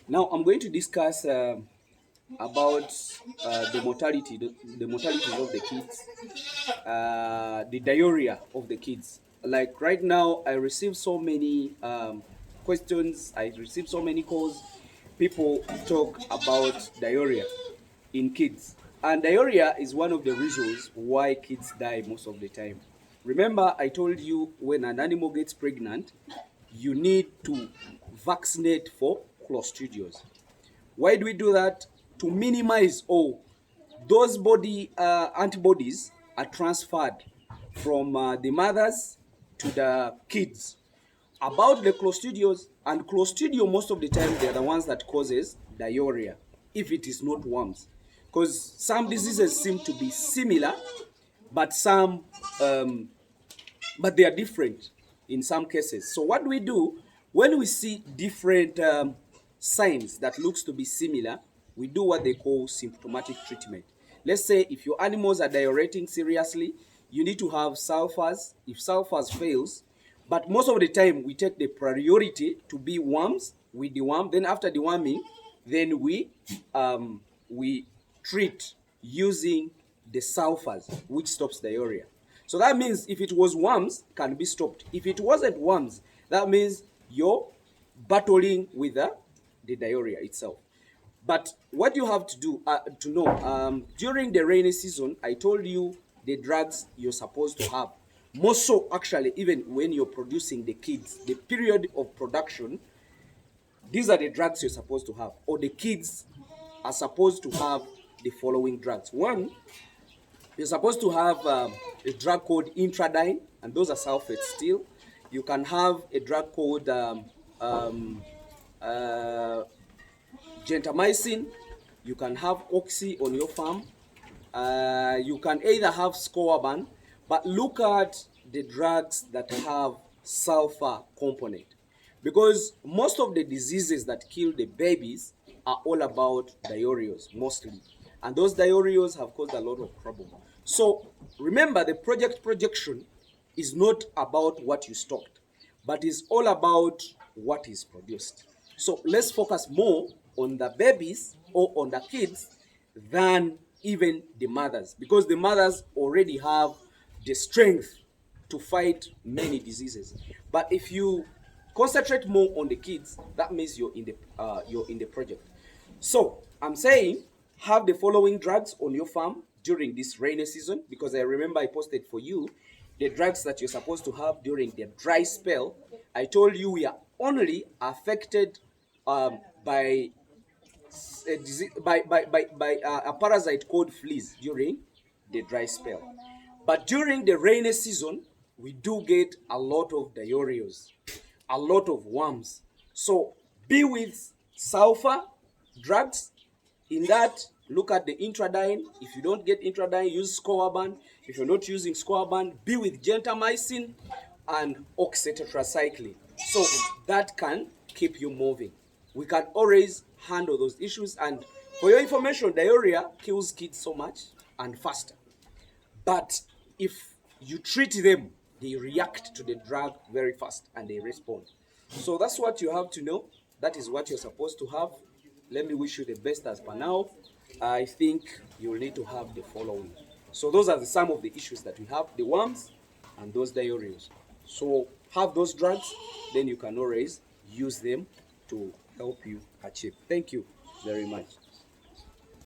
Now I'm going to discuss about the mortalities of the kids, the diarrhea of the kids. Like right now, I receive so many questions. I receive so many calls. People talk about diarrhea in kids, and diarrhea is one of the reasons why kids die most of the time. Remember, I told you when an animal gets pregnant, you need to vaccinate for clostridios. Why do we do that? To minimize all those body antibodies are transferred from the mothers to the kids. About the clostridios, and clostridio most of the time they are the ones that causes diarrhea if it is not worms, because some diseases seem to be similar, but some but they are different in some cases. So what do we do when we see different signs that looks to be similar? We do what they call symptomatic treatment. Let's say if your animals are diureting seriously, you need to have sulfurs. If sulfurs fails, but most of the time we take the priority to be worms with the worm. Then after deworming, then we treat using the sulfurs, which stops diarrhea. So that means if it was worms, can be stopped. If it wasn't worms, that means you're battling with the diarrhea itself. But what you have to do to know, during the rainy season, I told you the drugs you're supposed to have. More so, actually, even when you're producing the kids, the period of production, these are the drugs you're supposed to have, or the kids are supposed to have the following drugs. One, you're supposed to have a drug called intradine, and those are sulfates still. You can have a drug called uh, gentamicin. You can have oxy on your farm. You can either have scoaban, but look at the drugs that have sulfur component, because most of the diseases that kill the babies are all about diarrheas mostly, and those diarrheas have caused a lot of trouble. So remember, the projection is not about what you stocked, but is all about what is produced. So let's focus more on the babies or on the kids than even the mothers, because the mothers already have the strength to fight many diseases. But if you concentrate more on the kids, that means you're in the project. So I'm saying have the following drugs on your farm during this rainy season, because I remember I posted for you the drugs that you're supposed to have during the dry spell. I told you we are only affected by a disease, by a parasite called fleas during the dry spell. But during the rainy season, we do get a lot of diarrheas, a lot of worms. So be with sulfur drugs. In that, look at the intradine. If you don't get intradine, use scoaban. If you're not using scoaban, be with gentamicin and oxytetracycline. So that can keep you moving. We can always handle those issues. And for your information, diarrhea kills kids so much and faster. But if you treat them, they react to the drug very fast and they respond. So that's what you have to know. That is what you're supposed to have. Let me wish you the best as per now. I think you'll need to have the following. So those are some of the issues that we have, the worms and those diarrheas. So have those drugs, then you can always use them to help you achieve. Thank you very much.